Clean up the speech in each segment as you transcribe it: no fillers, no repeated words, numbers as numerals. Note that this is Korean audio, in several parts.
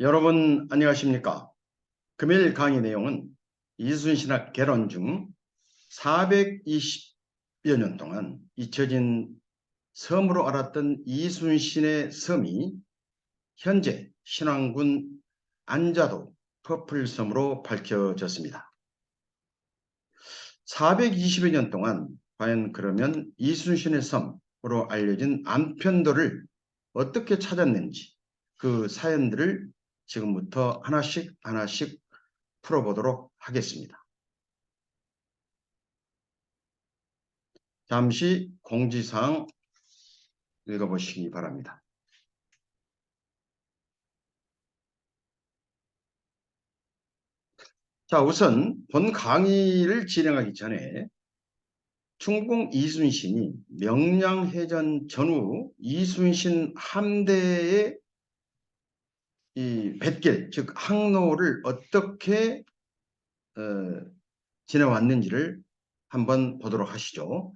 여러분 안녕하십니까? 금일 강의 내용은 이순신학 개론 중 420여 년 동안 잊혀진 섬으로 알았던 이순신의 섬이 현재 신안군 안자도 퍼플섬으로 밝혀졌습니다. 420여 년 동안 과연 그러면 이순신의 섬으로 알려진 안편도를 어떻게 찾았는지 그 사연들을 지금부터 하나씩 풀어보도록 하겠습니다. 잠시 공지사항 읽어보시기 바랍니다. 자, 우선 본 강의를 진행하기 전에 충공 이순신이 명량해전 전후 이순신 함대의 이 뱃길, 즉 항로를 어떻게 지내왔는지를 한번 보도록 하시죠.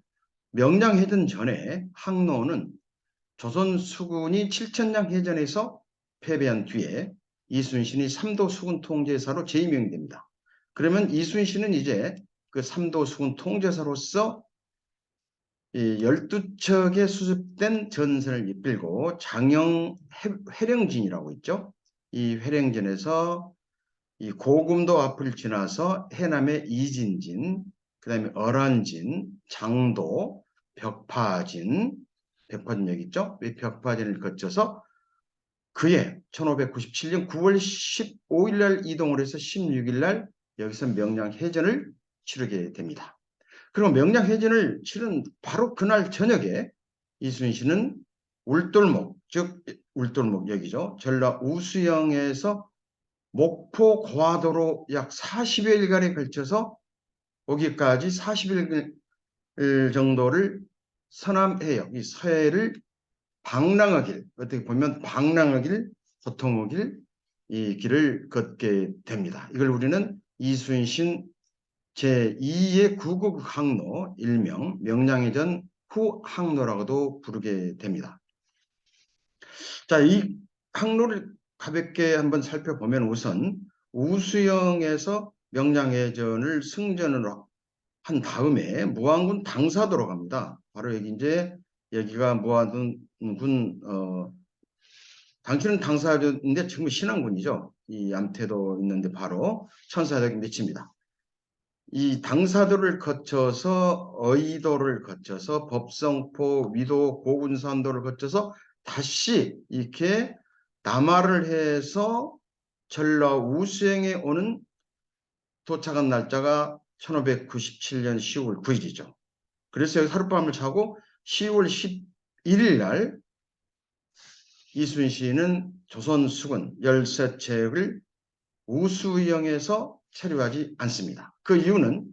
명량해전 전에 항로는 조선 수군이 칠천량 해전에서 패배한 뒤에 이순신이 삼도 수군 통제사로 재임명이 됩니다. 그러면 이순신은 이제 그 삼도 수군 통제사로서 12척의 수습된 전선을 이끌고 장영 회령진이라고 있죠. 이 회령진에서 이 고금도 앞을 지나서 해남의 이진진, 그 다음에 어란진, 장도, 벽파진 여기 있죠. 이 벽파진을 거쳐서 그해 1597년 9월 15일 날 이동을 해서 16일 날 여기서 명량해전을 치르게 됩니다. 그리고 명량해전을 치른 바로 그날 저녁에 이순신은 울돌목, 즉 울돌목 여기죠. 전라 우수영에서 목포 고화도로 약 40여일간에 걸쳐서 거기까지 40일 정도를 서남해역, 이 서해를 방랑하길, 어떻게 보면 방랑하길, 고통하길, 이 길을 걷게 됩니다. 이걸 우리는 이순신 제2의 구국 항로, 일명 명량해전 후 항로라고도 부르게 됩니다. 자, 이 항로를 가볍게 한번 살펴보면 우선 우수영에서 명량해전을 승전으로 한 다음에 무안군 당사도로 갑니다. 바로 여기 이제 여기가 무안군 당시는 당사도인데 지금 신안군이죠. 이 암태도 있는데 바로 천사역에 미칩니다. 이 당사도를 거쳐서 어이도를 거쳐서 법성포, 위도, 고군산도를 거쳐서 다시 이렇게 남하를 해서 전라 우수행에 오는 도착한 날짜가 1597년 10월 9일이죠. 그래서 여기 하룻밤을 자고 10월 11일 날 이순신은 조선 수군 13척을 우수영에서 체류하지 않습니다. 그 이유는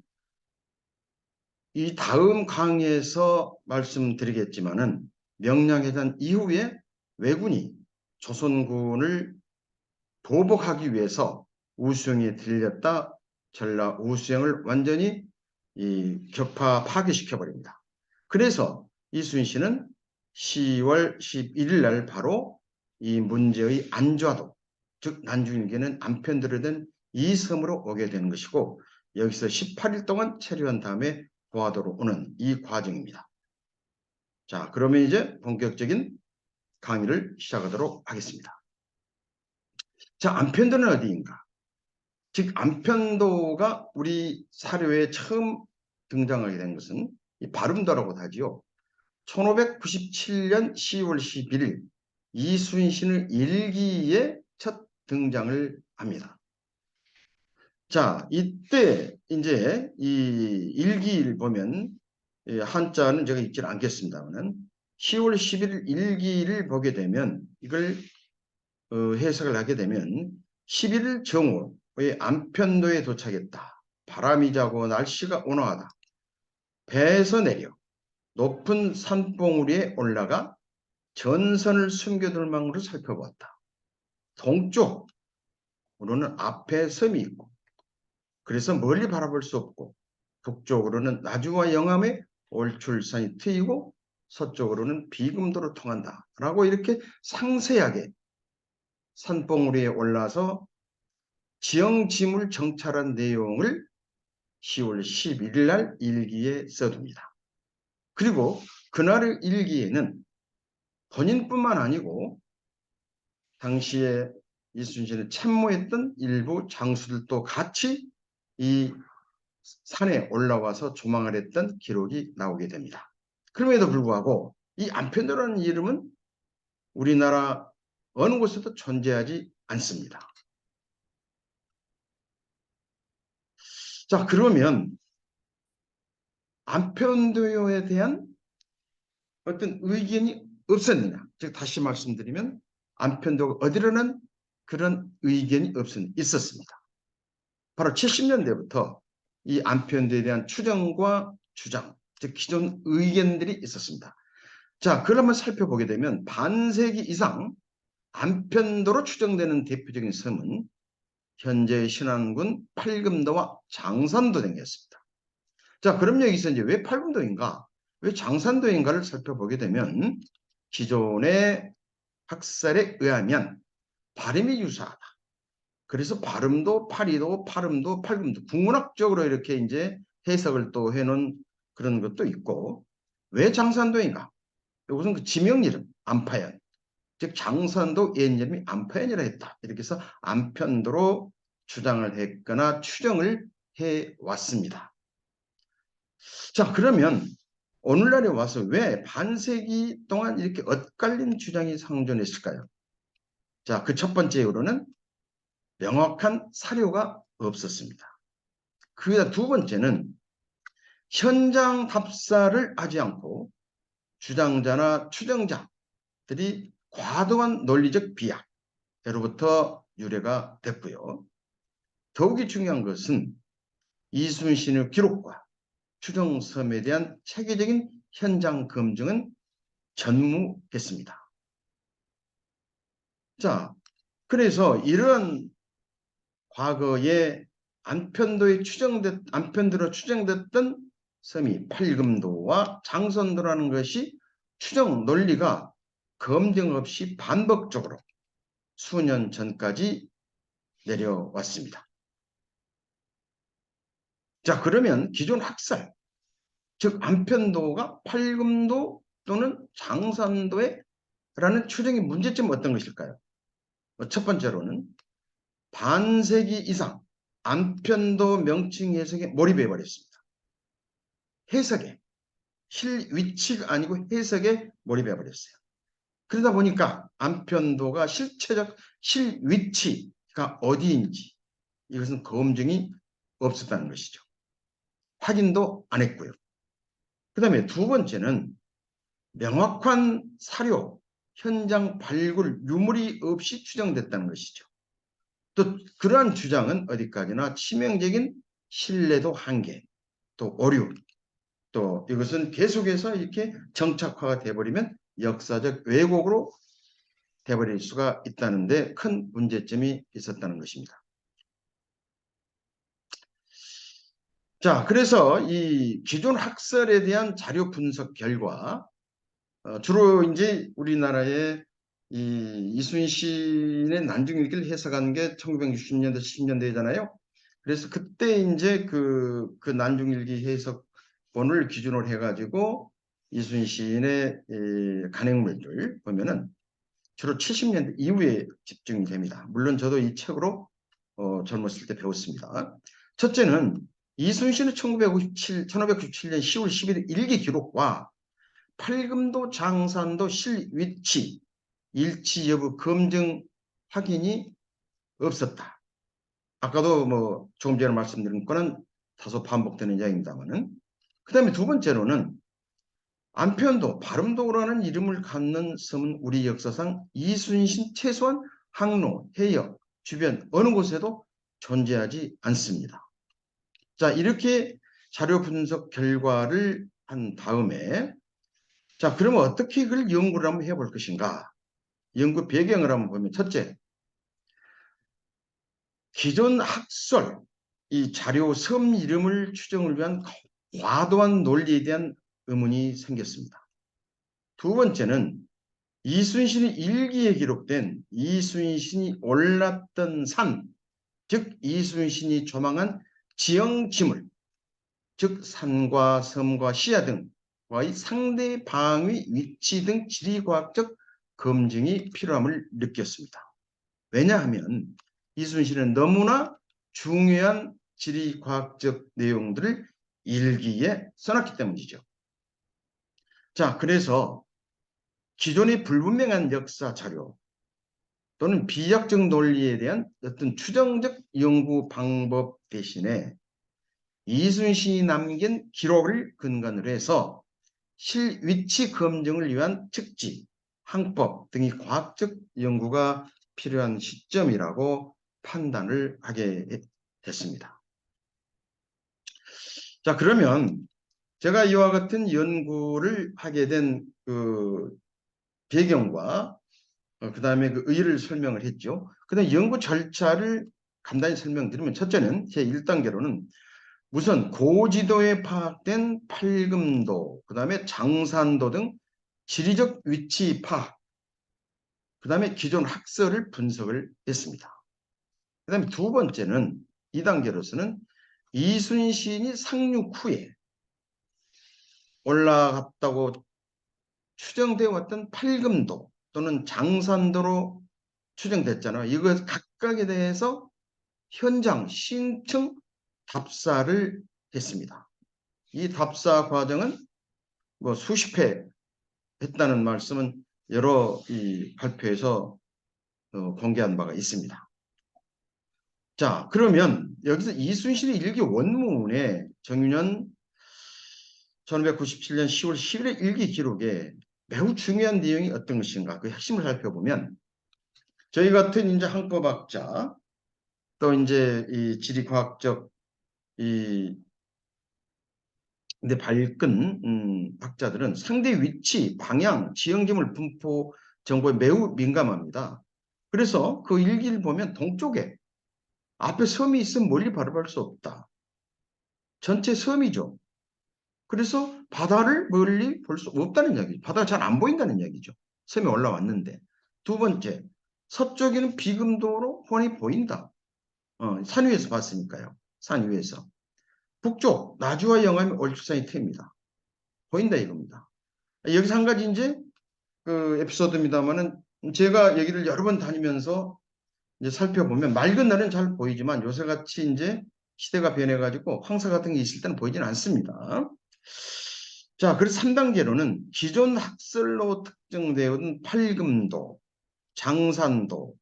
이 다음 강의에서 말씀드리겠지만은 명량해전 이후에 왜군이 조선군을 보복하기 위해서 우수영에 들렸다 전라 우수영을 완전히 격파 파괴시켜 버립니다. 그래서 이순신은 10월 11일 날 바로 이 문제의 안좌도, 즉 난중일기는 안편도로 된 이 섬으로 오게 되는 것이고 여기서 18일 동안 체류한 다음에 고화도로 오는 이 과정입니다. 자, 그러면 이제 본격적인 강의를 시작하도록 하겠습니다. 자, 안편도는 어디인가? 즉 안편도가 우리 사료에 처음 등장하게 된 것은 이 발음도라고 하지요. 1597년 10월 11일 이순신의 일기에 첫 등장을 합니다. 자, 이때 이제 이 일기를 보면 한자는 제가 읽지 않겠습니다만 10월 11일 일기를 보게 되면 이걸 해석을 하게 되면 11일 정오의 안편도에 도착했다. 바람이 자고 날씨가 온화하다. 배에서 내려 높은 산봉우리에 올라가 전선을 숨겨둘 망으로 살펴보았다. 동쪽으로는 앞에 섬이 있고 그래서 멀리 바라볼 수 없고 북쪽으로는 나주와 영암의 올출산이 트이고 서쪽으로는 비금도로 통한다. 라고 이렇게 상세하게 산봉우리에 올라서 지형지물 정찰한 내용을 10월 11일 날 일기에 써둡니다. 그리고 그날 일기에는 본인뿐만 아니고 당시에 이순신을 참모했던 일부 장수들도 같이 이 산에 올라와서 조망을 했던 기록이 나오게 됩니다. 그럼에도 불구하고 이 안편도라는 이름은 우리나라 어느 곳에도 존재하지 않습니다. 자, 그러면 안편도에 대한 어떤 의견이 없었느냐? 즉 다시 말씀드리면 안편도가 어디로는 그런 의견이 있었습니다. 바로 70년대부터 이 안편도에 대한 추정과 주장, 즉 기존 의견들이 있었습니다. 자, 그걸 한번 살펴보게 되면 반세기 이상 안편도로 추정되는 대표적인 섬은 현재 신안군 팔금도와 장산도 등이었습니다. 자, 그럼 여기서 이제 왜 팔금도인가, 왜 장산도인가를 살펴보게 되면 기존의 학설에 의하면 발음이 유사하다. 그래서 발음도 파리도, 팔음도, 팔금도 국문학적으로 이렇게 이제 해석을 또 해놓은 그런 것도 있고, 왜 장산도인가? 이것은 그 지명 이름 안파연, 즉 장산도 옛 이름이 안파연이라 했다. 이렇게 해서 안편도로 주장을 했거나 추정을 해 왔습니다. 자, 그러면 오늘날에 와서 왜 반세기 동안 이렇게 엇갈린 주장이 상존했을까요? 자, 그 첫 번째 이유로는 명확한 사료가 없었습니다. 그 두 번째는 현장 답사를 하지 않고 주장자나 추정자들이 과도한 논리적 비약으로부터 유래가 됐고요. 더욱이 중요한 것은 이순신의 기록과 추정섬에 대한 체계적인 현장 검증은 전무했습니다. 자, 그래서 이러한 과거에 안편도로 추정됐던 섬이 팔금도와 장선도라는 것이 추정 논리가 검증 없이 반복적으로 수년 전까지 내려왔습니다. 자, 그러면 기존 학설, 즉 안편도가 팔금도 또는 장산도에 라는 추정의 문제점은 어떤 것일까요? 첫 번째로는 반세기 이상 안편도 명칭 해석에 몰입해 버렸습니다. 해석에, 실 위치가 아니고 해석에 몰입해 버렸어요. 그러다 보니까 안편도가 실체적 실 위치가 어디인지 이것은 검증이 없었다는 것이죠. 확인도 안 했고요. 그 다음에 두 번째는 명확한 사료, 현장 발굴, 유물이 없이 추정됐다는 것이죠. 또 그러한 주장은 어디까지나 치명적인 신뢰도 한계, 또 오류, 또 이것은 계속해서 이렇게 정착화가 돼버리면 역사적 왜곡으로 돼버릴 수가 있다는데 큰 문제점이 있었다는 것입니다. 자, 그래서 이 기존 학설에 대한 자료 분석 결과 주로 이제 우리나라의 이 이순신의 난중일기를 해석한 게 1960년대, 70년대잖아요. 그래서 그때 이제 그 난중일기 해석본을 기준으로 해가지고 이순신의 간행물들 보면은 주로 70년대 이후에 집중이 됩니다. 물론 저도 이 책으로 젊었을 때 배웠습니다. 첫째는 이순신의 1597년 10월 11일 일기 기록과 팔금도 장산도 실위치 일치 여부 검증 확인이 없었다. 아까도 뭐 조금 전에 말씀드린 거는 다소 반복되는 이야기입니다만은, 그 다음에 두 번째로는 안편도, 바름도라는 이름을 갖는 섬은 우리 역사상 이순신 최소한 항로, 해역, 주변 어느 곳에도 존재하지 않습니다. 자, 이렇게 자료 분석 결과를 한 다음에 자, 그러면 어떻게 그걸 연구를 한번 해볼 것인가? 연구 배경을 한번 보면 첫째, 기존 학설, 이 자료 섬 이름을 추정을 위한 과도한 논리에 대한 의문이 생겼습니다. 두 번째는 이순신의 일기에 기록된 이순신이 올랐던 산, 즉 이순신이 조망한 지형지물, 즉 산과 섬과 시야 등과의 상대 방위 위치 등 지리과학적 검증이 필요함을 느꼈습니다. 왜냐하면 이순신은 너무나 중요한 지리과학적 내용들을 일기에 써놨기 때문이죠. 자, 그래서 기존의 불분명한 역사 자료 또는 비약적 논리에 대한 어떤 추정적 연구 방법 대신에 이순신이 남긴 기록을 근간으로 해서 실위치 검증을 위한 측지, 항법 등의 과학적 연구가 필요한 시점이라고 판단을 하게 됐습니다. 자, 그러면 제가 이와 같은 연구를 하게 된 그 배경과 그다음에 그 의의를 설명을 했죠. 그다음 연구 절차를 간단히 설명드리면 첫째는 제 1단계로는 우선 고지도에 파악된 팔금도, 그다음에 장산도 등 지리적 위치 파악, 그다음에 기존 학설을 분석을 했습니다. 그다음에 두 번째는 2단계로서는 이순신이 상륙 후에 올라갔다고 추정되어 왔던 팔금도 또는 장산도로 추정됐잖아요. 이것 각각에 대해서 현장 신청 답사를 했습니다. 이 답사 과정은 뭐 수십 회 했다는 말씀은 여러 이 발표에서 공개한 바가 있습니다. 자, 그러면 여기서 이순신의 일기 원문에 정유년 1597년 10월 10일의 일기 기록에 매우 중요한 내용이 어떤 것인가 그 핵심을 살펴보면 저희 같은 이제 항법학자 또 이제 이 지리과학적 이 근데 밝은 학자들은 상대 위치, 방향, 지형지물 분포 정보에 매우 민감합니다. 그래서 그 일기를 보면 동쪽에 앞에 섬이 있으면 멀리 바라볼 수 없다. 전체 섬이죠. 그래서 바다를 멀리 볼 수 없다는 이야기죠. 바다가 잘 안 보인다는 이야기죠. 섬이 올라왔는데. 두 번째, 서쪽에는 비금도로 훤히 보인다. 산 위에서 봤으니까요. 산 위에서. 북쪽, 나주와 영암이 얼추사이 텄니다. 보인다 이겁니다. 여기서 한 가지 이제 그 에피소드입니다만은 제가 여기를 여러 번 다니면서 이제 살펴보면 맑은 날은 잘 보이지만 요새같이 이제 시대가 변해가지고 황사 같은 게 있을 때는 보이지는 않습니다. 자, 그래서 3단계로는 기존 학설로 특정되어온 팔금도, 장산도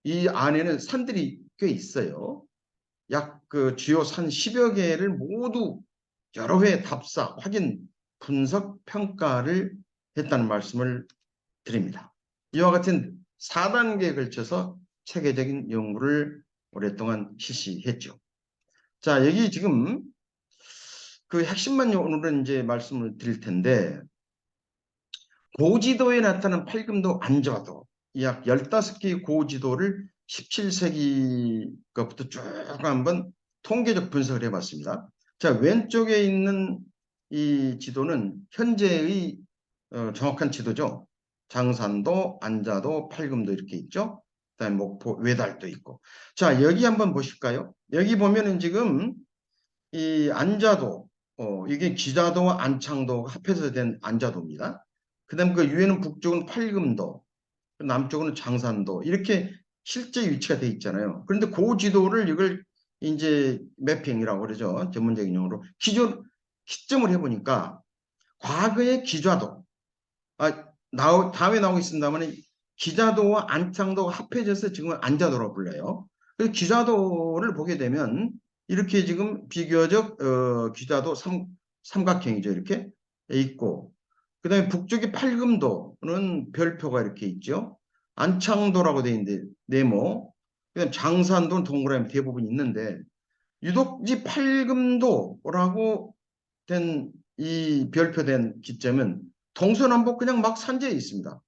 이 안에는 산들이 꽤 있어요. 약 그 주요 산 10여 개를 모두 여러 회 답사, 확인, 분석, 평가를 했다는 말씀을 드립니다. 이와 같은 4단계에 걸쳐서 체계적인 연구를 오랫동안 실시했죠. 자, 여기 지금 그 핵심만 오늘은 이제 말씀을 드릴 텐데 고지도에 나타난 팔금도 안좌도 약 15개의 고지도를 17세기 것부터 쭉 한번 통계적 분석을 해봤습니다. 자, 왼쪽에 있는 이 지도는 현재의 정확한 지도죠. 장산도, 안자도, 팔금도 이렇게 있죠. 그다음에 목포, 외달도 있고. 자, 여기 한번 보실까요? 여기 보면은 지금 이 안자도, 이게 기자도와 안창도가 합해서 된 안자도입니다. 그다음 그 위에는 북쪽은 팔금도, 남쪽은 장산도 이렇게 실제 위치가 돼 있잖아요. 그런데 그 지도를 이걸 이제 매핑이라고 그러죠. 전문적인 용어로 기점을 해보니까 과거의 기좌도, 다음에 나오고 있습니다만 기자도와 안창도가 합해져서 지금은 안자도라고 불려요. 그 기자도를 보게 되면 이렇게 지금 비교적 기자도 삼각형이죠. 이렇게 있고 그 다음에 북쪽의 팔금도는 별표가 이렇게 있죠. 안창도라고 되어 있는데 네모, 그다음 장산도는 동그라미 대부분 있는데 유독 이 팔금도라고 된 이 별표된 기점은 동서남북 그냥 막 산재에 있습니다.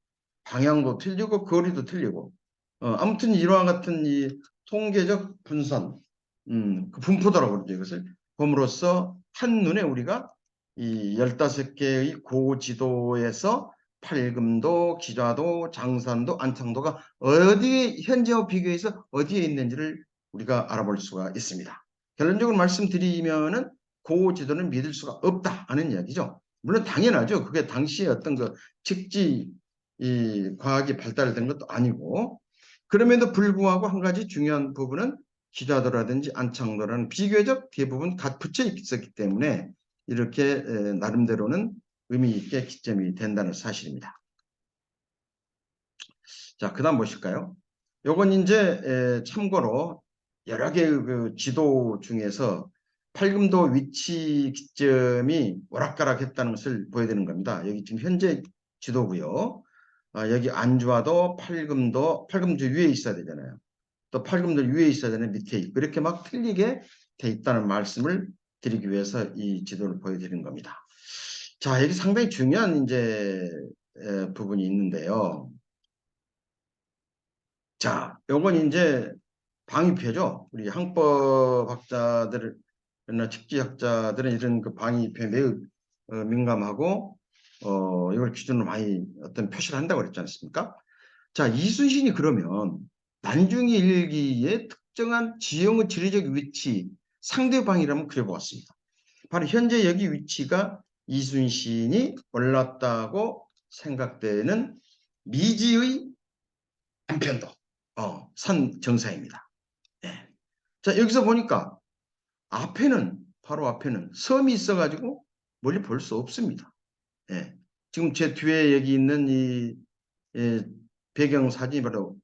방향도 틀리고 거리도 틀리고 아무튼 이와 같은 이 통계적 분선 그 분포도라고 그러죠. 이것을 봄으로써 한눈에 우리가 이 15개의 고지도에서 팔금도, 기좌도, 장산도, 안창도가 어디에 현재와 비교해서 어디에 있는지를 우리가 알아볼 수가 있습니다. 결론적으로 말씀드리면은 그 지도는 믿을 수가 없다 하는 이야기죠. 물론 당연하죠. 그게 당시에 어떤 그 직지 이 과학이 발달된 것도 아니고, 그럼에도 불구하고 한 가지 중요한 부분은 기좌도라든지 안창도라는 비교적 대부분 붙여 있었기 때문에 이렇게 나름대로는 의미 있게 기점이 된다는 사실입니다. 자, 그 다음 보실까요? 요건 이제 참고로 여러 개의 그 지도 중에서 팔금도 위치 기점이 오락가락했다는 것을 보여드리는 겁니다. 여기 지금 현재 지도고요. 여기 안주와도 팔금도 위에 있어야 되잖아요. 또 팔금도 위에 있어야 되는 밑에 있고 이렇게 막 틀리게 돼 있다는 말씀을 드리기 위해서 이 지도를 보여드리는 겁니다. 자, 여기 상당히 중요한 이제 부분이 있는데요. 자, 요건 이제 방위표죠. 우리 항법학자들이나 직지학자들은 이런 그 방위표에 매우 민감하고 이걸 기준으로 많이 어떤 표시를 한다고 그랬지 않습니까? 자, 이순신이 그러면 난중이 일기의 특정한 지형의 지리적 위치 상대방이라면 그려보았습니다. 바로 현재 여기 위치가 이순신이 올랐다고 생각되는 미지의 안편도 산 정상입니다. 예. 자, 여기서 보니까 바로 앞에는 섬이 있어가지고 멀리 볼 수 없습니다. 예. 지금 제 뒤에 여기 있는 이 배경 사진이 바로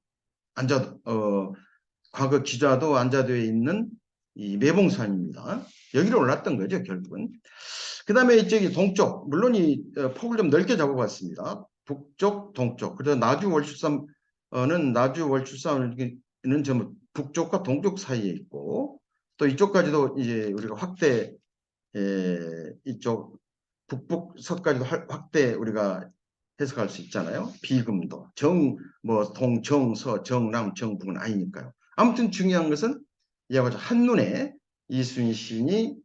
과거 기자도 안자도에 있는 이 매봉산입니다. 여기로 올랐던 거죠, 결국은. 그 다음에 이쪽이 동쪽, 물론 이 폭을 좀 넓게 잡아봤습니다. 북쪽, 동쪽. 그래서 나주 월출산은 전부 북쪽과 동쪽 사이에 있고, 또 이쪽까지도 이제 우리가 이쪽 북북서까지도 확대 우리가 해석할 수 있잖아요. 비금도 동, 서, 남, 북은 아니니까요. 아무튼 중요한 것은 이와 같이 한눈에 이순신이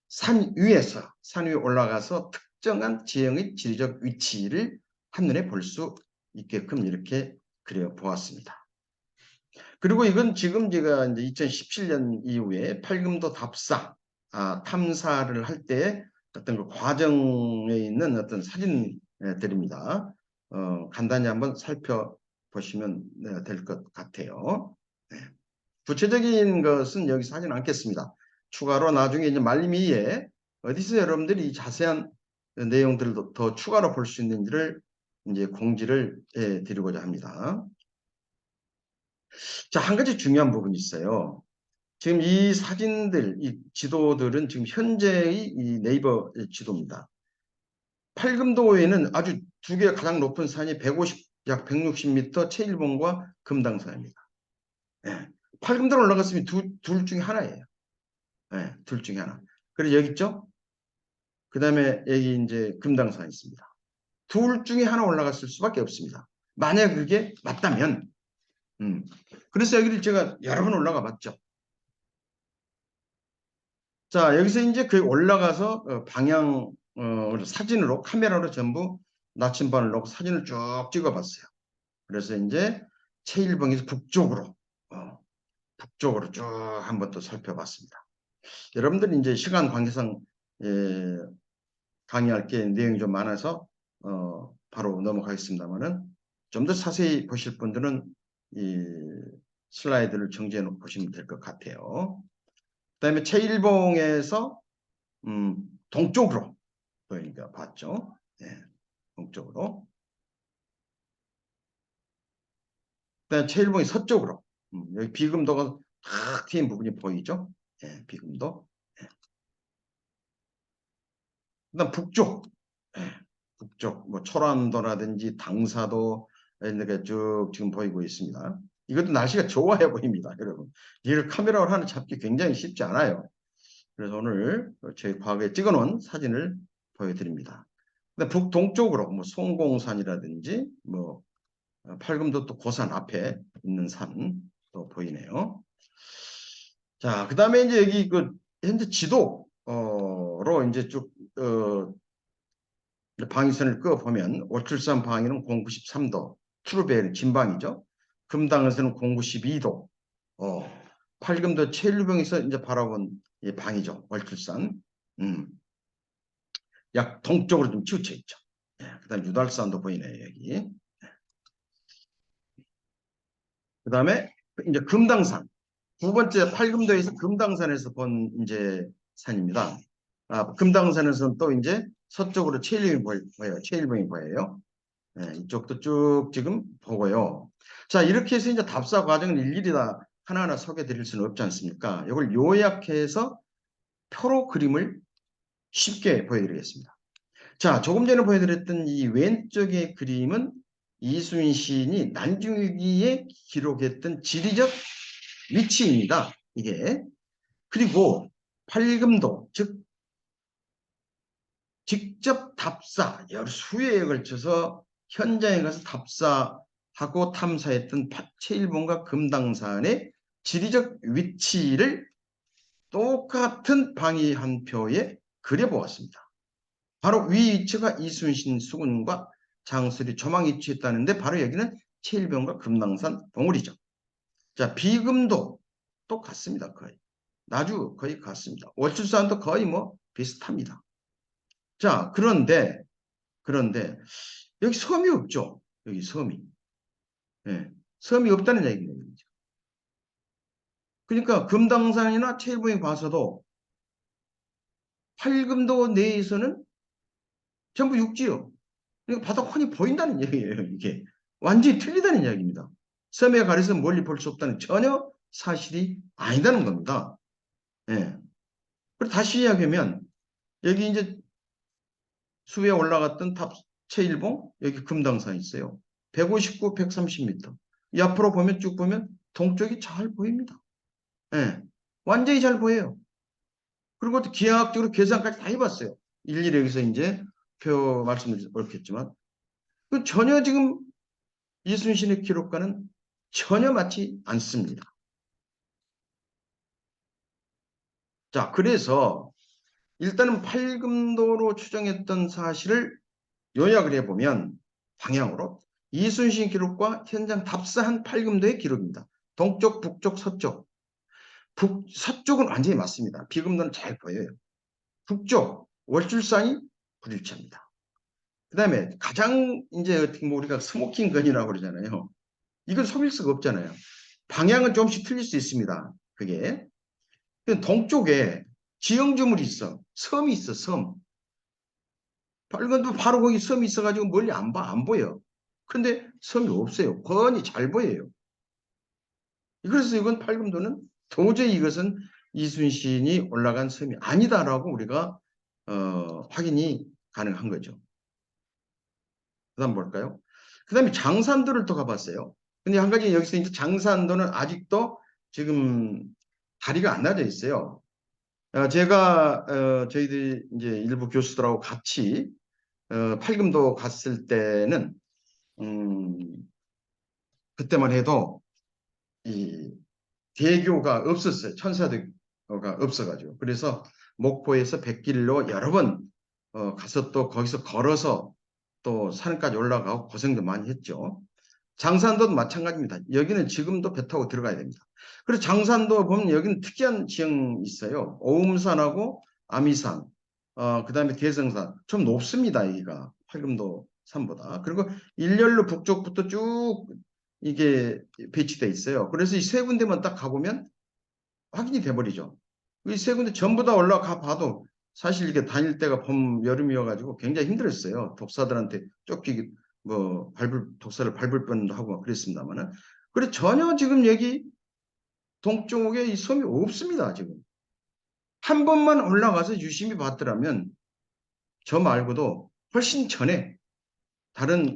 산 위에 올라가서 특정한 지형의 지리적 위치를 한눈에 볼 수 있게끔 이렇게 그려 보았습니다. 그리고 이건 지금 제가 이제 2017년 이후에 팔금도 탐사를 할 때 어떤 그 과정에 있는 어떤 사진들입니다. 간단히 한번 살펴보시면 될 것 같아요. 네. 구체적인 것은 여기서 하진 않겠습니다. 추가로 나중에 이제 말미에 어디서 여러분들이 자세한 내용들을 더 추가로 볼 수 있는지를 이제 공지를 해 드리고자 합니다. 자, 한 가지 중요한 부분이 있어요. 지금 이 사진들, 이 지도들은 지금 현재의 이 네이버 지도입니다. 팔금도에는 아주 두 개가 가장 높은 산이 약 160m 체일봉과 금당산입니다. 예. 팔금도로 올라갔으면 둘 중에 하나예요. 예, 둘 중에 하나. 그리고 여기 있죠? 그 다음에 여기 이제 금당산이 있습니다. 둘 중에 하나 올라갔을 수밖에 없습니다. 만약 그게 맞다면, 그래서 여기를 제가 여러 번 올라가 봤죠. 자, 여기서 이제 그 올라가서 사진으로, 카메라로 전부 나침반을 놓고 사진을 쭉 찍어봤어요. 그래서 이제 체일봉에서 북쪽으로 쭉 한번 또 살펴봤습니다. 여러분들이 이제 시간 관계상 강의할 게 내용이 좀 많아서 바로 넘어가겠습니다만은 좀 더 자세히 보실 분들은 이 슬라이드를 정지해 놓고 보시면 될 것 같아요. 그다음에 체일봉에서 동쪽으로 보이니까 봤죠? 네, 동쪽으로. 그다음에 체일봉이 서쪽으로. 여기 비금도가 탁 트인 부분이 보이죠? 네, 비금도. 네. 그다음 북쪽. 네, 북쪽. 뭐 초란도라든지 당사도 이렇게 쭉 지금 보이고 있습니다. 이것도 날씨가 좋아야 보입니다, 여러분. 이걸 카메라로 하는 잡기 굉장히 쉽지 않아요. 그래서 오늘 저희 과거에 찍어놓은 사진을 보여드립니다. 근데 북동쪽으로 뭐 송공산이라든지 뭐 팔금도 또 고산 앞에 있는 산도 보이네요. 자, 그 다음에 이제 여기 그 현재 지도로 이제 쭉 방위선을 그어보면 월출산 방위는 093도, 트루베는 진방이죠. 금당에서는 092도, 팔금도 체일봉에서 이제 바라본 방이죠. 월출산. 음, 약 동쪽으로 좀 치우쳐 있죠. 예, 그다음 유달산도 보이네요, 여기. 그다음에 이제 금당산. 두 번째 팔금도에서 금당산에서 본 이제 산입니다. 금당산에서는 또 이제 서쪽으로 체일봉이 보여요. 체일봉이 보여요. 네, 이쪽도 쭉 지금 보고요. 자, 이렇게 해서 이제 답사 과정을 일일이 다 하나하나 소개해 드릴 수는 없지 않습니까? 이걸 요약해서 표로 그림을 쉽게 보여드리겠습니다. 자, 조금 전에 보여드렸던 이 왼쪽의 그림은 이순신 시인이 난중일기에 기록했던 지리적 위치입니다. 이게. 그리고 팔금도, 즉 직접 답사, 수회에 걸쳐서 현장에 가서 답사하고 탐사했던 체일봉과 금당산의 지리적 위치를 똑같은 방위 한 표에 그려보았습니다. 바로 위 위치가 이순신 수군과 장수리 조망 위치했다는데 바로 여기는 체일봉과 금당산 봉우리죠. 자, 비금도 똑같습니다. 거의. 나주 거의 같습니다. 월출산도 거의 뭐 비슷합니다. 자, 그런데 여기 섬이 없죠. 여기 섬이. 예, 섬이 없다는 얘기입니다. 그러니까 금당산이나 체일봉에 봐서도 팔금도 내에서는 전부 육지요. 그러니까 바다 훤히 보인다는 얘기예요. 이게 완전히 틀리다는 이야기입니다. 섬에 가려서 멀리 볼 수 없다는 전혀 사실이 아니다는 겁니다. 예. 그리고 다시 이야기하면 여기 이제 수에 올라갔던 탑 체일봉 여기 금당산 있어요. 159, 130m. 이 앞으로 보면 쭉 보면 동쪽이 잘 보입니다. 예. 완전히 잘 보여요. 그리고 또 기하학적으로 계산까지 다 해봤어요. 일일이 여기서 이제 표 말씀을 옳겠지만 전혀 지금 이순신의 기록과는 전혀 맞지 않습니다. 자, 그래서 일단은 팔금도로 추정했던 사실을 요약을 해보면 방향으로 이순신 기록과 현장 답사한 팔금도의 기록입니다. 동쪽, 북쪽, 서쪽. 서쪽은 완전히 맞습니다. 비금도는 잘 보여요. 북쪽, 월출산이 불일치합니다. 그 다음에 가장 이제 어떻게 뭐 우리가 스모킹건이라고 그러잖아요. 이건 속일 수가 없잖아요. 방향은 조금씩 틀릴 수 있습니다. 그게. 동쪽에 지형주물이 있어. 섬이 있어, 섬. 빨간도 바로 거기 섬이 있어가지고 멀리 안 보여. 근데 섬이 없어요. 훤히 잘 보여요. 그래서 이건 팔금도는 도저히 이것은 이순신이 올라간 섬이 아니다라고 우리가 확인이 가능한 거죠. 그 다음 볼까요? 그 다음에 장산도를 또 가봤어요. 근데 한 가지 여기서 이제 장산도는 아직도 지금 다리가 안 나져 있어요. 제가 저희들이 이제 일부 교수들하고 같이 팔금도 갔을 때는 그때만 해도 이 대교가 없었어요. 천사대교가 없어가지고. 그래서 목포에서 백길로 여러 번 가서 또 거기서 걸어서 또 산까지 올라가고 고생도 많이 했죠. 장산도도 마찬가지입니다. 여기는 지금도 배 타고 들어가야 됩니다. 그래서 장산도 보면 여기는 특이한 지형이 있어요. 오음산하고 아미산, 그 다음에 대성산. 좀 높습니다. 여기가 팔금도 산보다. 그리고 일렬로 북쪽부터 쭉 이게 배치돼 있어요. 그래서 이 세 군데만 딱 가보면 확인이 돼버리죠. 이 세 군데 전부 다 올라가 봐도 사실 이게 다닐 때가 봄, 여름이어가지고 굉장히 힘들었어요. 독사들한테 쫓기기, 독사를 밟을 뻔도 하고 그랬습니다만은. 그래, 전혀 지금 여기 동쪽에 이 섬이 없습니다, 지금. 한 번만 올라가서 유심히 봤더라면 저 말고도 훨씬 전에 다른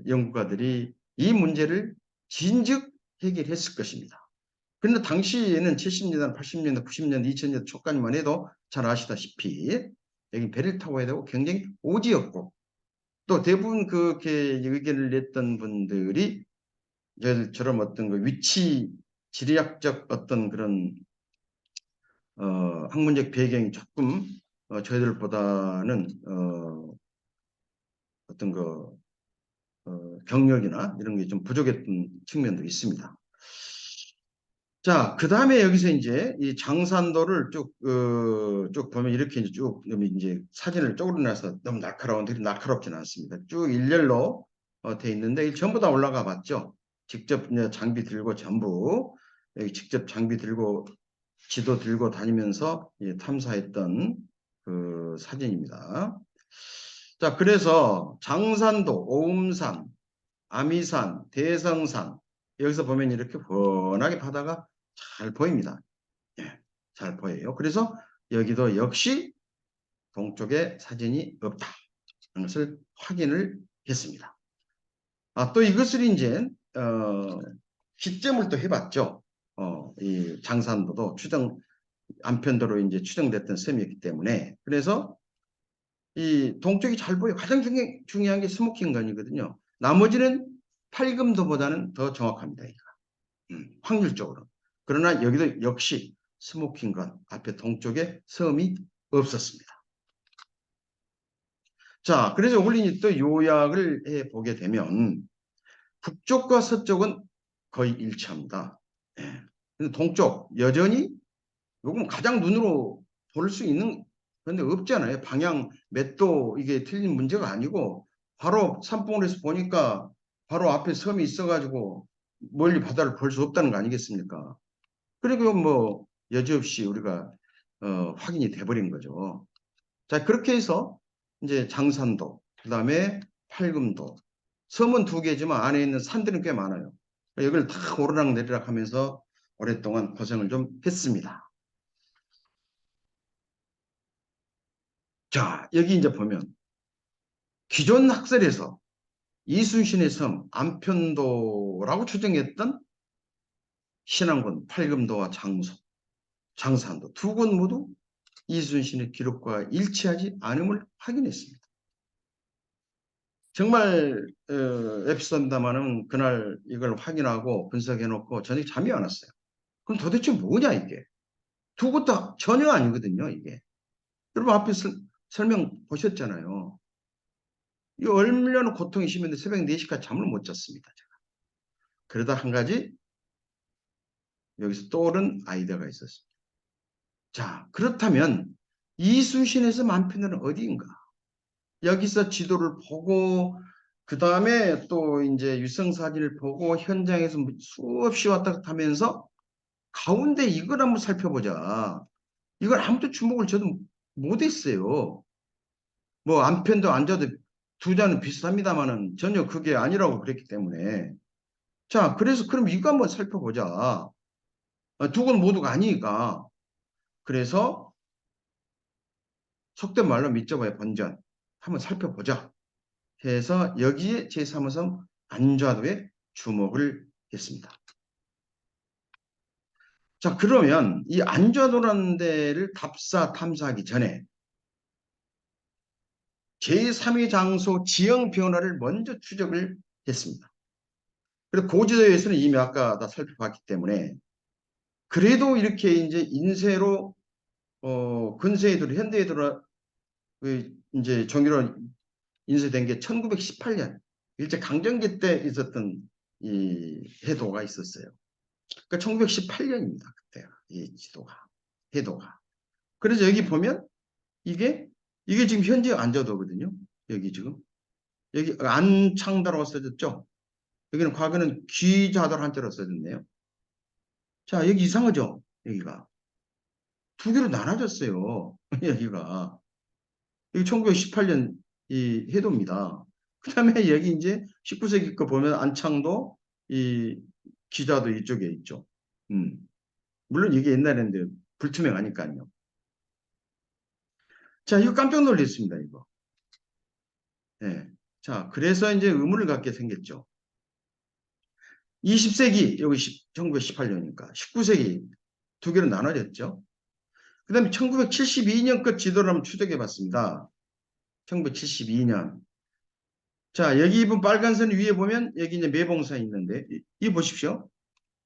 연구가들이 이 문제를 진즉 해결했을 것입니다. 그런데 당시에는 70년대, 80년대, 90년대, 2000년대 초까지만 해도 잘 아시다시피 여기 배를 타고 해야 되고 굉장히 오지였고 또 대부분 그렇게 의견을 냈던 분들이 저처럼 어떤 그 위치 지리학적 어떤 그런 학문적 배경이 조금 저희들보다는 어떤 경력이나 이런 게 좀 부족했던 측면도 있습니다. 자, 그 다음에 여기서 이제 이 장산도를 쭉 보면 이렇게 쭉 이제 사진을 쪼그려놔서 너무 날카로운데 날카롭지는 않습니다. 쭉 일렬로 돼 있는데 전부 다 올라가 봤죠. 직접 이제 장비 들고 전부 여기 직접 장비 들고 지도 들고 다니면서 탐사했던 그 사진입니다. 자, 그래서 장산도, 오음산, 아미산, 대성산 여기서 보면 이렇게 훤하게 바다가 잘 보입니다. 예, 잘 보여요. 그래서 여기도 역시 동쪽에 사진이 없다. 하는 것을 확인을 했습니다. 또 이것을 이제 기점을 또 해봤죠. 이 장산도도 안편도로 이제 추정됐던 셈이었기 때문에 그래서 이 동쪽이 잘 보여. 가장 중요한 게 스모킹건이거든요. 나머지는 팔금도보다는 더 정확합니다. 확률적으로. 그러나 여기도 역시 스모킹건 앞에 동쪽에 섬이 없었습니다. 자, 그래서 올린이 또 요약을 해보게 되면 북쪽과 서쪽은 거의 일치합니다. 예. 근데 동쪽 여전히 요건 가장 눈으로 볼 수 있는 그런데 없잖아요. 방향 몇 도 이게 틀린 문제가 아니고 바로 산봉우리에서 보니까 바로 앞에 섬이 있어가지고 멀리 바다를 볼 수 없다는 거 아니겠습니까? 그리고 뭐 여지없이 우리가 확인이 돼버린 거죠. 자, 그렇게 해서 이제 장산도, 그 다음에 팔금도, 섬은 2개지만 안에 있는 산들은 꽤 많아요. 여기를 다 오르락 내리락 하면서 오랫동안 고생을 좀 했습니다. 자, 여기 이제 보면 기존 학설에서 이순신의 섬 안편도라고 추정했던 신안군 팔금도와 장산도 2곳 모두 이순신의 기록과 일치하지 않음을 확인했습니다. 정말 에피소드다마는 그날 이걸 확인하고 분석해놓고 저녁 잠이 안 왔어요. 그럼 도대체 뭐냐 이게? 2곳 다 전혀 아니거든요 이게. 여러분 앞에 설명 보셨잖아요. 이 얼마나 고통이 심했는데 새벽 4시까지 잠을 못 잤습니다. 제가. 그러다 한 가지 여기서 떠오른 아이디어가 있었습니다. 자, 그렇다면 이순신에서 만편은 어디인가? 여기서 지도를 보고 그 다음에 또 이제 유성사진을 보고 현장에서 수없이 왔다 갔다 하면서 가운데 이걸 한번 살펴보자. 이걸 아무도 주목을 저도 못했어요. 뭐 안편도 앉아도 2자는 비슷합니다만은 전혀 그게 아니라고 그랬기 때문에 자, 그래서 그럼 이거 한번 살펴보자. 2건 모두가 아니니까. 그래서 속된 말로 밑접어야 번전. 한번 살펴보자. 해서 여기에 제3호섬 안좌도에 주목을 했습니다. 자, 그러면 이 안좌도라는 데를 탐사하기 전에 제3의 장소 지형 변화를 먼저 추적을 했습니다. 그래서 고지도에서는 이미 아까 다 살펴봤기 때문에 그래도 이렇게 이제 인쇄로 근세에 들어 현대에 들어 이제 종이로 인쇄된 게 1918년 일제 강점기 때 있었던 이 해도가 있었어요. 그러니까 1918년입니다. 그때 이 지도가 해도가. 그래서 여기 보면 이게 지금 현재 안좌도거든요. 여기 지금 여기 안창다라고 써졌죠. 여기는 과거는 귀자도로 한자로 써졌네요. 자, 여기 이상하죠. 여기가 2개로 나눠졌어요. 여기가 여기 1918년 이 해도입니다. 그 다음에 여기 이제 19세기 거 보면 안창도 이 기자도 이쪽에 있죠. 물론 이게 옛날인데 불투명하니까요. 자, 이거 깜짝 놀랐습니다, 이거. 네. 자, 그래서 이제 의문을 갖게 생겼죠. 20세기, 여기 1918년이니까 19세기 2개로 나눠졌죠. 그 다음에 1972년 것 지도를 한번 추적해 봤습니다. 1972년. 자, 여기 입은 빨간 선 위에 보면 여기 이제 매봉사 있는데, 이 보십시오.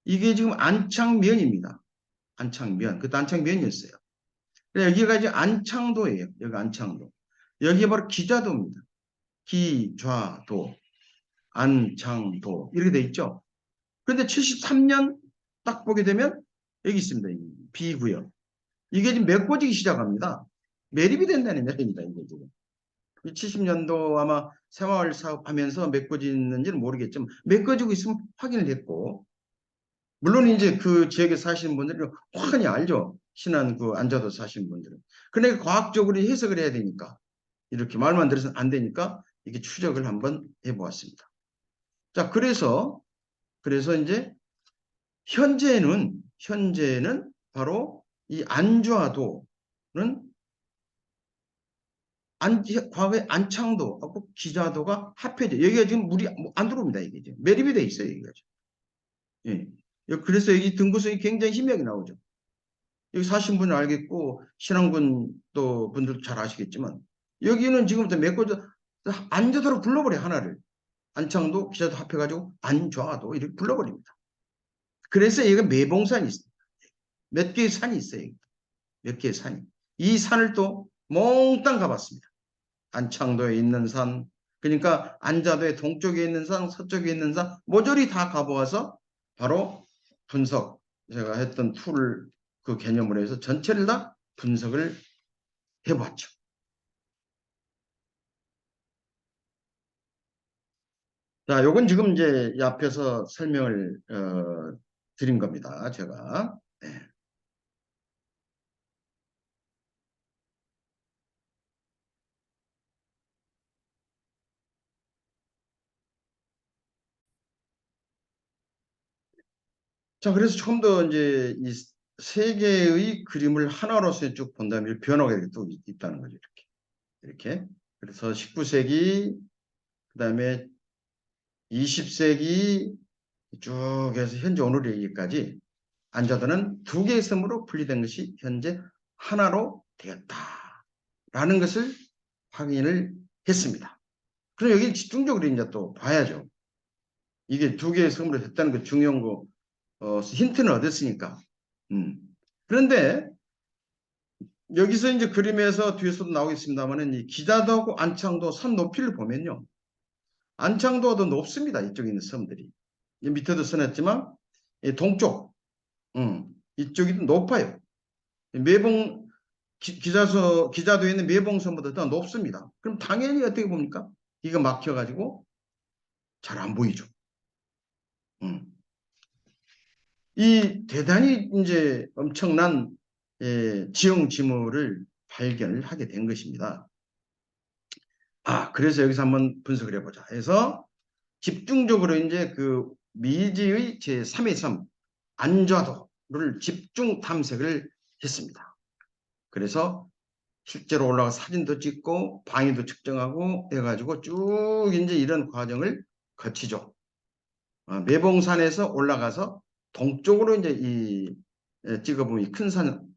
이게 지금 안창면입니다. 안창면. 그때 안창면이었어요. 여기가 이제 안창도예요. 여기 안창도. 여기 바로 기자도입니다. 기좌도, 안창도 이렇게 돼 있죠. 그런데 73년 딱 보게 되면 여기 있습니다. 이 B구역. 이게 지금 메꿔지기 시작합니다. 매립이 된다는 얘기입니다. 이게 지금. 70년도 아마 새마을 사업하면서 메꿔지는지는 모르겠지만 메꿔지고 있으면 확인을 했고, 물론 이제 그 지역에 사시는 분들은 확연히 알죠. 신안 그 안자도 사시는 분들은. 그러니까 과학적으로 해석을 해야 되니까 이렇게 말만 들어서는 안 되니까 이렇게 추적을 한번 해보았습니다. 자, 그래서 이제 현재는 바로 이 안주화도는 과거에 안창도하고 기자도가 합해져. 여기가 지금 물이 안 들어옵니다. 이게 지금 매립이 돼 있어요. 여기가 지금. 예. 그래서 여기 등구성이 굉장히 희미하게 나오죠. 여기 사신 분은 알겠고 신안군 또 분들도 잘 아시겠지만 여기는 지금부터 메꿔져 안저도로 불러버려 하나를. 안창도 기자도 합해가지고 안좌도 이렇게 불러버립니다. 그래서 여기가 매봉산이 있어요. 몇 개의 산이 있어요. 몇 개의 산이. 이 산을 또 몽땅 가봤습니다. 안창도에 있는 산, 그러니까 안자도의 동쪽에 있는 산, 서쪽에 있는 산, 모조리 다 가보아서 바로 분석, 제가 했던 툴을 그 개념으로 해서 전체를 다 분석을 해봤죠. 자, 요건 지금 이제 이 앞에서 설명을 드린 겁니다. 제가. 네. 자, 그래서 조금 더 이제 이 세 개의 그림을 하나로서 쭉 본다면 변화가 이렇게 또 있다는 거죠. 이렇게. 그래서 19세기, 그 다음에 20세기 쭉 해서 현재 오늘에 이르기까지 안자도는 두 개의 섬으로 분리된 것이 현재 하나로 되었다라는 것을 확인을 했습니다. 그럼 여기 집중적으로 이제 또 봐야죠. 이게 두 개의 섬으로 됐다는 거 중요한 거 힌트는 얻었으니까. 음. 그런데 여기서 이제 그림에서 뒤에서도 나오겠습니다만은 이 기자도하고 안창도 산 높이를 보면요. 안창도가 더 높습니다. 이쪽에 있는 섬들이. 밑에도 써놨지만 동쪽, 이쪽이 높아요. 매봉 기자도에 있는 매봉섬보다 더 높습니다. 그럼 당연히 어떻게 봅니까? 이거 막혀가지고 잘 안 보이죠. 음. 이 대단히 이제 엄청난 지형지물을 발견을 하게 된 것입니다. 그래서 여기서 한번 분석을 해보자 해서 집중적으로 이제 그 미지의 제3의 섬 안좌도를 집중 탐색을 했습니다. 그래서 실제로 올라가 사진도 찍고 방위도 측정하고 해가지고 쭉 이제 이런 과정을 거치죠. 매봉산에서 올라가서 동쪽으로 이제 이 찍어보면 이 큰 산,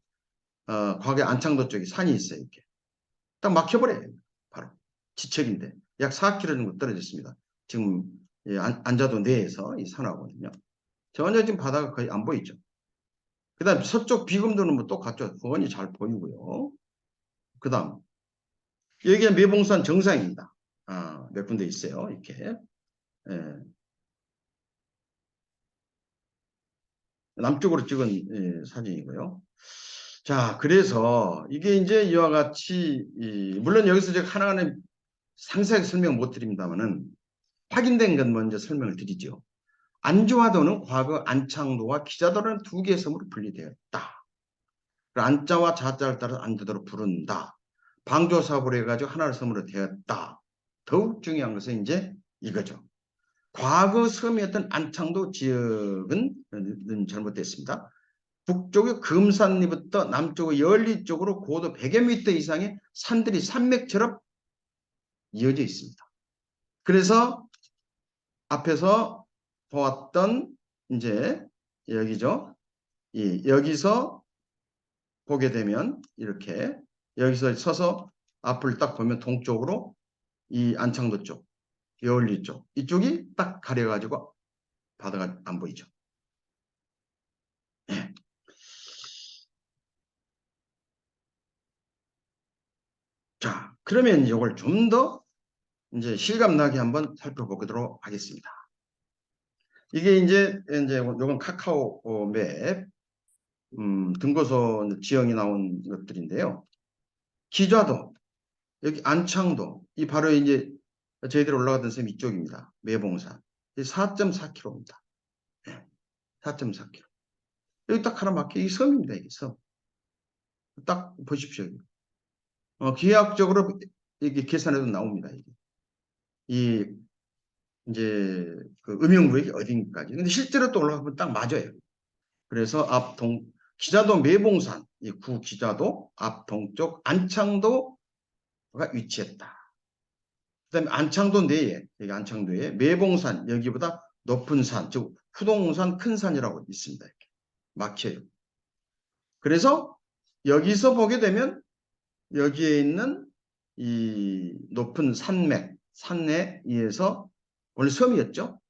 과거에 안창도 쪽에 산이 있어요. 이렇게 딱 막혀버려요. 바로 지척인데 약 4km 정도 떨어졌습니다. 지금 안자도 내에서 이 산하고는요. 전혀 지금 바다가 거의 안 보이죠. 그 다음 서쪽 비금도는 뭐 똑같죠. 훤히 잘 보이고요. 그 다음 여기가 매봉산 정상입니다. 몇 군데 있어요. 이렇게. 예, 남쪽으로 찍은 사진이고요. 자, 그래서 이게 이제 이와 같이 물론 여기서 제가 하나하나 상세하게 설명 못 드립니다만은 확인된 건 먼저 설명을 드리죠. 안주화도는 과거 안창도와 기자도라는 두 개의 섬으로 분리되었다. 안자와 자자를 따라 안주도로 부른다. 방조사업으로 해가지고 하나의 섬으로 되었다. 더욱 중요한 것은 이제 이거죠. 과거 섬이었던 안창도 지역은 잘못됐습니다. 북쪽의 금산리부터 남쪽의 열리 쪽으로 고도 100여 미터 이상의 산들이 산맥처럼 이어져 있습니다. 그래서 앞에서 보았던 이제 여기죠. 여기서 보게 되면 이렇게 여기서 서서 앞을 딱 보면 동쪽으로 이 안창도 쪽, 여울리 쪽 이쪽이 딱 가려가지고 바다가 안 보이죠. 네. 자, 그러면 이걸 좀 더 이제 실감나게 한번 살펴보도록 하겠습니다. 이게 이제 요건 카카오 맵 등고소 지형이 나온 것들인데요. 기좌도, 여기 안창도, 이 바로 이제 저희들이 올라가던 섬 이쪽입니다. 매봉산. 4.4km입니다. 4.4km. 여기 딱 하나 막혀, 이 섬입니다. 이 섬. 딱 보십시오. 기하학적으로 이게 계산해도 나옵니다. 이게. 이, 이제, 그 음영구역이 어딘가지. 근데 실제로 또 올라가면 딱 맞아요. 그래서 기자도 매봉산, 이 구 기자도 앞 동쪽 안창도가 위치했다. 그 다음에 안창도 내에, 여기 안창도에 매봉산, 여기보다 높은 산, 즉 후동산 큰 산이라고 있습니다. 이렇게 막혀요. 그래서 여기서 보게 되면 여기에 있는 이 높은 산맥, 산에 의해서 원래 섬이었죠.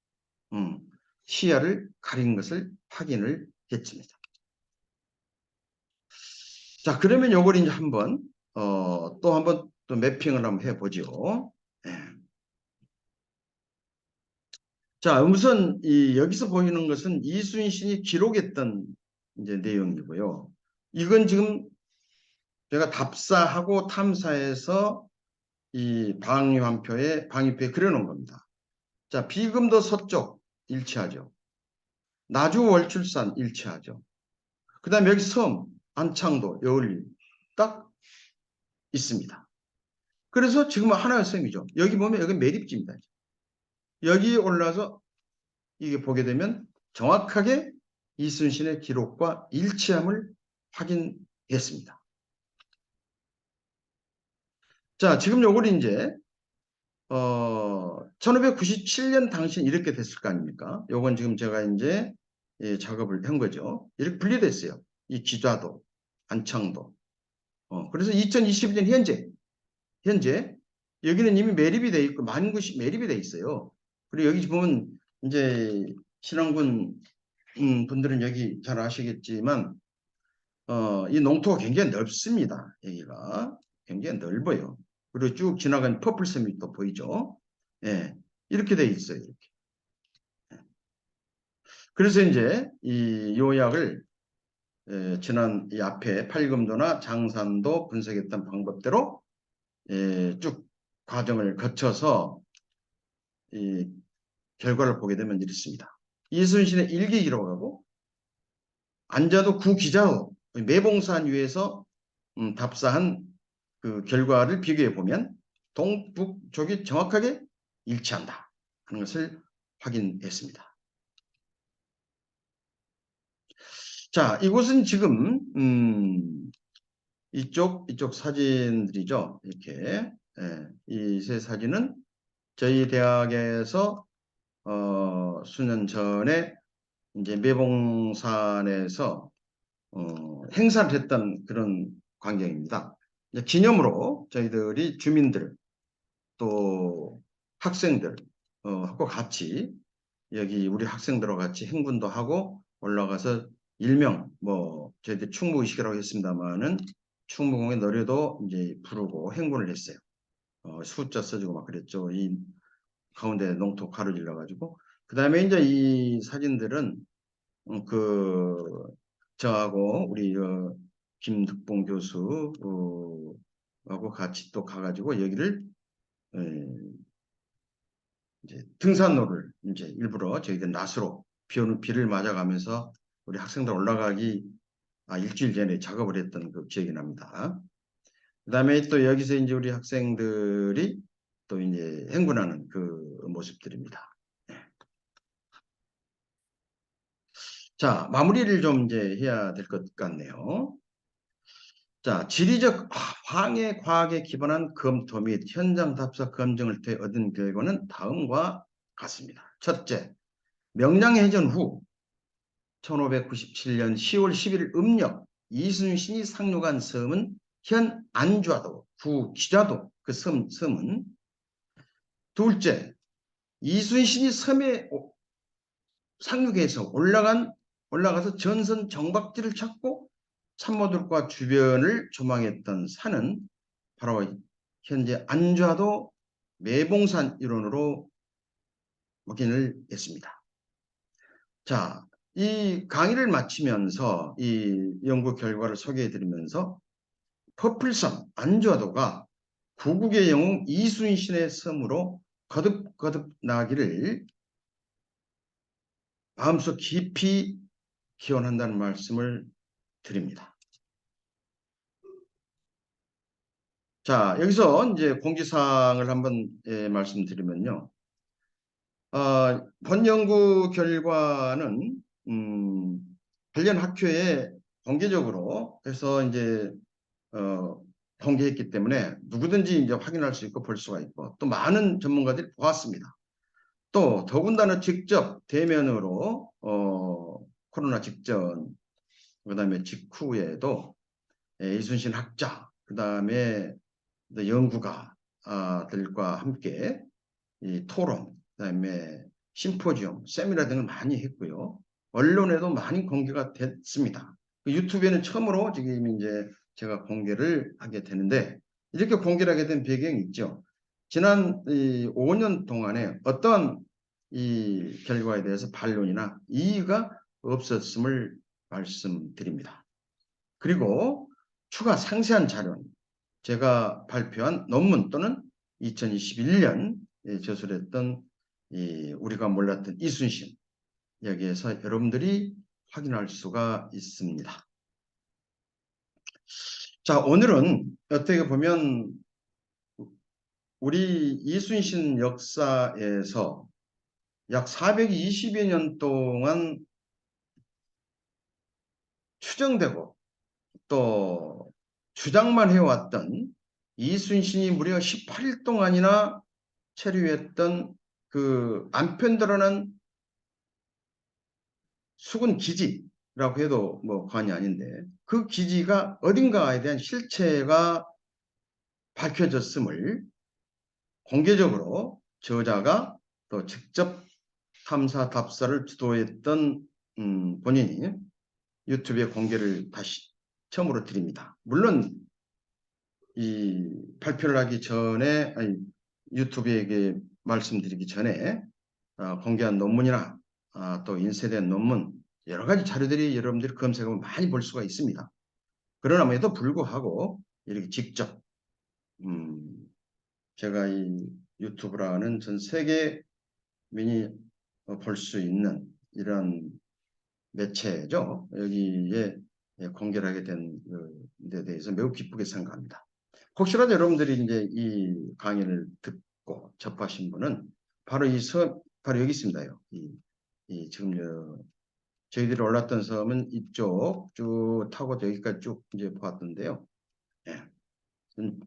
시야를 가린 것을 확인을 했습니다. 자, 그러면 요걸 이제 한번 또 한번 또 매핑을 한번 해보죠. 네. 자, 우선 여기서 보이는 것은 이순신이 기록했던 이제 내용이고요. 이건 지금 제가 답사하고 탐사해서 이 방위표에 그려놓은 겁니다. 자, 비금도 서쪽 일치하죠. 나주 월출산 일치하죠. 그 다음에 여기 섬, 안창도, 여울리 딱 있습니다. 그래서 지금 하나의 섬이죠. 여기 보면 여기 매립지입니다. 여기 올라서 이게 보게 되면 정확하게 이순신의 기록과 일치함을 확인했습니다. 자, 지금 요걸 이제 1597년 당시엔 이렇게 됐을 거 아닙니까? 요건 지금 제가 이제 작업을 한 거죠. 이렇게 분리됐어요. 이 기좌도, 안창도. 그래서 2022년 현재 여기는 이미 매립이 돼 있고 만구시 매립이 돼 있어요. 그리고 여기 보면 이제 신안군 분들은 여기 잘 아시겠지만 이 농토가 굉장히 넓습니다. 여기가 굉장히 넓어요. 그리고 쭉 지나간 퍼플섬이 또 보이죠. 예, 이렇게 돼 있어요. 이렇게. 그래서 이제 이 요약을 지난 이 앞에 팔금도나 장산도 분석했던 방법대로 쭉 과정을 거쳐서 이 결과를 보게 되면 이렇습니다. 이순신의 일기 기록하고 안자도 구 기자의 매봉산 위에서 답사한 그 결과를 비교해 보면 동북쪽이 정확하게 일치한다 하는 것을 확인했습니다. 자, 이곳은 지금 이쪽 사진들이죠. 이렇게 이 세 사진은 저희 대학에서 수년 전에 이제 매봉산에서 행사를 했던 그런 광경입니다. 기념으로 저희들이 주민들 또 학생들 하고 같이 여기 우리 학생들하고 같이 행군도 하고 올라가서 일명 뭐 저희들 충무의식이라고 했습니다만은 충무공의 노래도 이제 부르고 행군을 했어요. 숫자 써주고 막 그랬죠. 이 가운데 농토 가로질러 가지고 그 다음에 이제 이 사진들은 그 저하고 우리 김득봉 교수 하고 같이 또 가가지고 여기를 이제 등산로를 이제 일부러 저희들 낮으로 비를 맞아가면서 우리 학생들 올라가기 일주일 전에 작업을 했던 그 기억이 납니다. 그 다음에 또 여기서 이제 우리 학생들이 또 이제 행군하는 그 모습들입니다. 자, 마무리를 좀 이제 해야 될 것 같네요. 자, 지리적 황해 과학에 기반한 검토 및 현장 답사 검증을 통해 얻은 결과는 다음과 같습니다. 첫째, 명량해전 후 1597년 10월 11일 음력 이순신이 상륙한 섬은 현 안좌도, 구 기좌도 그 섬은 둘째, 이순신이 섬에 상륙해서 올라가서 전선 정박지를 찾고 참모들과 주변을 조망했던 산은 바로 현재 안좌도 매봉산 일원으로 확인을 했습니다. 자, 이 강의를 마치면서 이 연구 결과를 소개해드리면서 퍼플섬 안주화도가 구국의 영웅 이순신의 섬으로 거듭거듭 나기를 마음속 깊이 기원한다는 말씀을 드립니다. 자, 여기서 이제 공지사항을 한번 말씀드리면요. 본 연구 결과는 관련 학회에 공개적으로 해서 이제 공개했기 때문에 누구든지 이제 확인할 수 있고 볼 수가 있고 또 많은 전문가들이 보았습니다. 또 더군다나 직접 대면으로 코로나 직전 그다음에 직후에도 이순신 학자 그다음에 연구가들과 함께 이 토론 그다음에 심포지엄, 세미나 등을 많이 했고요. 언론에도 많이 공개가 됐습니다. 유튜브에는 처음으로 지금 이제 제가 공개를 하게 되는데 이렇게 공개를 하게 된 배경이 있죠. 지난 5년 동안에 어떤 이 결과에 대해서 반론이나 이의가 없었음을 말씀드립니다. 그리고 추가 상세한 자료는 제가 발표한 논문 또는 2021년 저술했던 우리가 몰랐던 이순신 여기에서 여러분들이 확인할 수가 있습니다. 자, 오늘은 어떻게 보면 우리 이순신 역사에서 약 420여 년 동안 추정되고 또 주장만 해왔던 이순신이 무려 18일 동안이나 체류했던 그 안 편들어난 수군 기지라고 해도 뭐 과언이 아닌데 그 기지가 어딘가에 대한 실체가 밝혀졌음을 공개적으로 저자가 또 직접 탐사 답사를 주도했던 본인이 유튜브에 공개를 다시 처음으로 드립니다. 물론 이 발표를 하기 전에 유튜브에게 말씀드리기 전에 공개한 논문이나 또 인쇄된 논문 여러 가지 자료들이 여러분들이 검색하면 많이 볼 수가 있습니다. 그러남에도 불구하고 이렇게 직접 제가 이 유튜브라는 전 세계민이 볼 수 있는 이런 매체죠. 여기에 공개를 하게 된 데 대해서 매우 기쁘게 생각합니다. 혹시라도 여러분들이 이제 이 강의를 듣고 접하신 분은 바로 바로 여기 있습니다요. 지금 저희들이 올랐던 섬은 이쪽 쭉 타고 여기까지 쭉 이제 보았던데요. 예.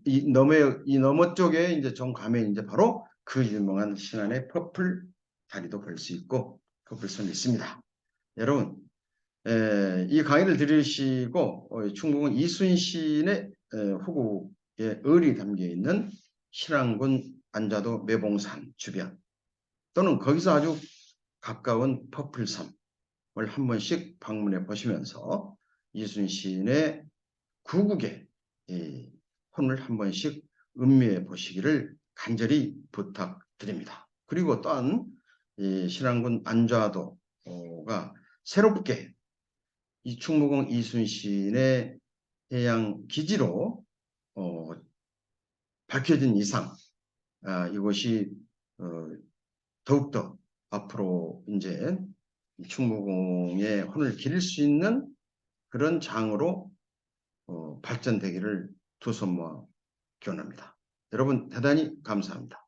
이 너머 쪽에 이제 좀 가면 이제 바로 그 유명한 신안의 퍼플 다리도 볼 수 있고 퍼플섬이 있습니다. 여러분, 이 강의를 들으시고 충북은 이순신의 후국의 을이 담겨 있는 신안군 안자도 매봉산 주변 또는 거기서 아주 가까운 퍼플섬을 한 번씩 방문해 보시면서 이순신의 구국의 혼을 한 번씩 음미해 보시기를 간절히 부탁드립니다. 그리고 또한 신안군 안좌도가 새롭게 이 충무공 이순신의 해양 기지로 밝혀진 이상 이것이 더욱더 앞으로 이제 충무공의 혼을 기릴 수 있는 그런 장으로 발전되기를 두 손 모아 기원합니다. 여러분 대단히 감사합니다.